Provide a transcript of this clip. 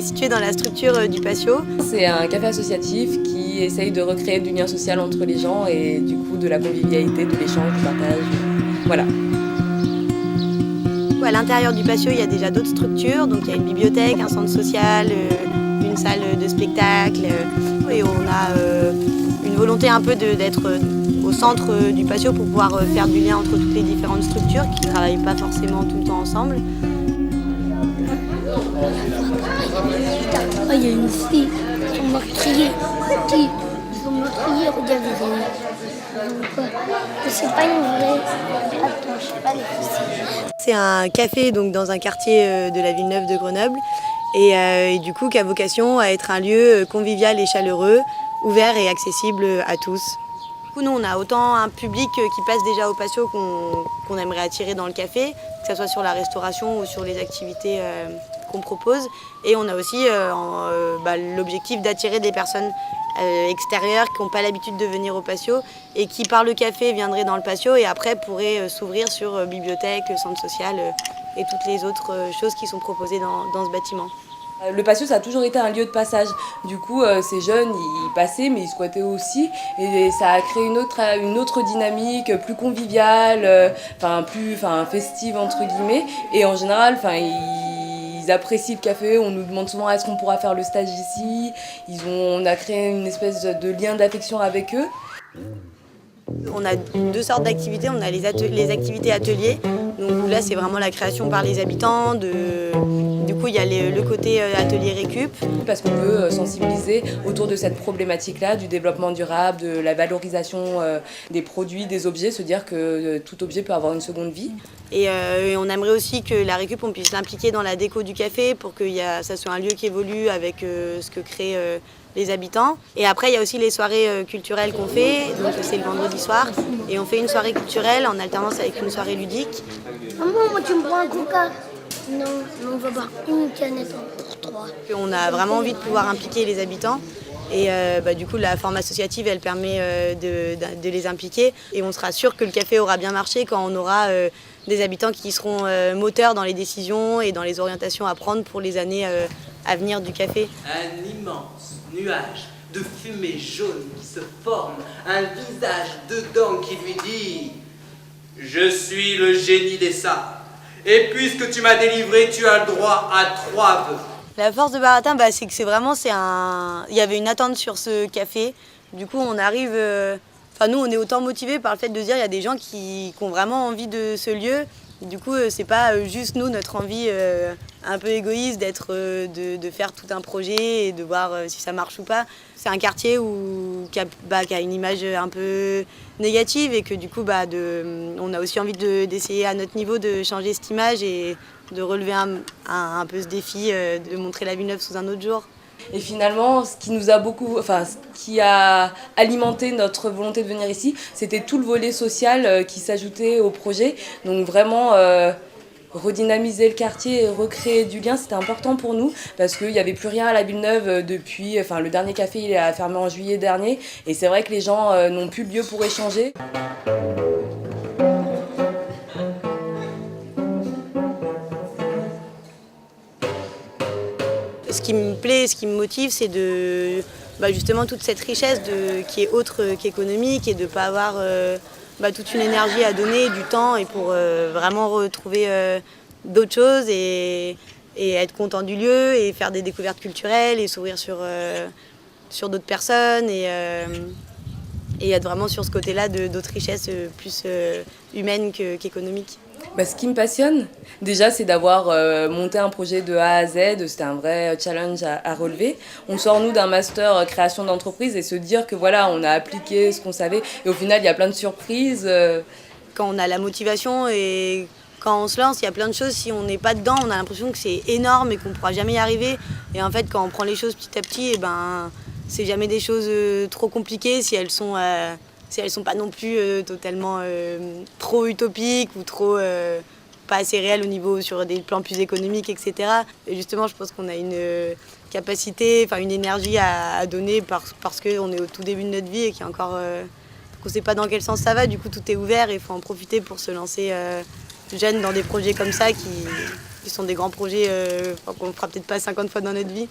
situé dans la structure du patio. C'est un café associatif qui essaye de recréer du lien social entre les gens et du coup de la convivialité, de l'échange, du partage. Voilà. À l'intérieur du patio, il y a déjà d'autres structures. Donc il y a une bibliothèque, un centre social, une salle de spectacle. Et on a une volonté un peu d'être au centre du patio pour pouvoir faire du lien entre toutes les différentes structures qui ne travaillent pas forcément tout le temps ensemble. Il y a une fille, ils sont meurtriers. Ils sont meurtriers, regardez. C'est pas une vraie. Attends, je sais pas les fossiles. C'est un café donc, dans un quartier de la Villeneuve de Grenoble et du coup qui a vocation à être un lieu convivial et chaleureux, ouvert et accessible à tous. Du coup, nous, on a autant un public qui passe déjà au patio qu'on aimerait attirer dans le café, que ce soit sur la restauration ou sur les activités qu'on propose. Et on a aussi l'objectif d'attirer des personnes extérieures qui n'ont pas l'habitude de venir au patio et qui, par le café, viendraient dans le patio et après pourraient s'ouvrir sur bibliothèque, centre social et toutes les autres choses qui sont proposées dans ce bâtiment. Le patio, ça a toujours été un lieu de passage. Du coup, ces jeunes, ils passaient, mais ils squattaient aussi. Et ça a créé une autre dynamique, plus conviviale, plus festive, entre guillemets. Et en général, ils apprécient le café. On nous demande souvent est-ce qu'on pourra faire le stage ici. On a créé une espèce de lien d'affection avec eux. On a deux sortes d'activités. On a les activités ateliers. Donc là, c'est vraiment la création par les habitants. Du coup, il y a le côté atelier récup. Parce qu'on veut sensibiliser autour de cette problématique-là, du développement durable, de la valorisation des produits, des objets, se dire que tout objet peut avoir une seconde vie. Et on aimerait aussi que la récup, on puisse l'impliquer dans la déco du café pour que ça soit un lieu qui évolue avec ce que créent les habitants. Et après, il y a aussi les soirées culturelles qu'on fait. Donc c'est le vendredi soir. Et on fait une soirée culturelle en alternance avec une soirée ludique. Maman, tu me prends un coca? Non, on va boire une canette pour 3. On a vraiment envie de pouvoir impliquer les habitants. Et du coup, la forme associative, elle permet de les impliquer. Et on sera sûr que le café aura bien marché quand on aura des habitants qui seront moteurs dans les décisions et dans les orientations à prendre pour les années à venir du café. Un immense nuage de fumée jaune qui se forme, un visage dedans qui lui dit « Je suis le génie des sables, et puisque tu m'as délivré, tu as le droit à 3 vœux. » La force de Baratin, c'est que il y avait une attente sur ce café. Du coup, on arrive... nous, on est autant motivés par le fait de se dire qu'il y a des gens qui ont vraiment envie de ce lieu. Et du coup, c'est pas juste nous, notre envie un peu égoïste de faire tout un projet et de voir si ça marche ou pas. C'est un quartier qui a une image un peu négative et que du coup, on a aussi envie d'essayer à notre niveau de changer cette image et de relever un peu ce défi, de montrer la Villeneuve sous un autre jour. Et finalement, ce qui a alimenté notre volonté de venir ici, c'était tout le volet social qui s'ajoutait au projet. Donc vraiment, redynamiser le quartier et recréer du lien, c'était important pour nous parce qu'il n'y avait plus rien à la Villeneuve depuis... le dernier café, il a fermé en juillet dernier. Et c'est vrai que les gens n'ont plus de lieu pour échanger. Ce qui me plaît, ce qui me motive, c'est justement toute cette richesse qui est autre qu'économique et de ne pas avoir toute une énergie à donner, du temps et pour vraiment retrouver d'autres choses et être content du lieu et faire des découvertes culturelles et s'ouvrir sur d'autres personnes et être vraiment sur ce côté-là d'autres richesses plus humaines qu'économiques. Ce qui me passionne, déjà, c'est d'avoir monté un projet de A à Z. C'était un vrai challenge à relever. On sort, nous, d'un master création d'entreprise et se dire que voilà, on a appliqué ce qu'on savait. Et au final, il y a plein de surprises. Quand on a la motivation et quand on se lance, il y a plein de choses. Si on n'est pas dedans, on a l'impression que c'est énorme et qu'on ne pourra jamais y arriver. Et en fait, quand on prend les choses petit à petit, c'est jamais des choses trop compliquées si elles sont pas non plus totalement trop utopiques ou trop pas assez réelles au niveau sur des plans plus économiques, etc. Et justement, je pense qu'on a une capacité, une énergie à donner parce qu'on est au tout début de notre vie et qu'il y a encore... qu'on ne sait pas dans quel sens ça va, du coup tout est ouvert et il faut en profiter pour se lancer jeune dans des projets comme ça qui sont des grands projets qu'on ne fera peut-être pas 50 fois dans notre vie.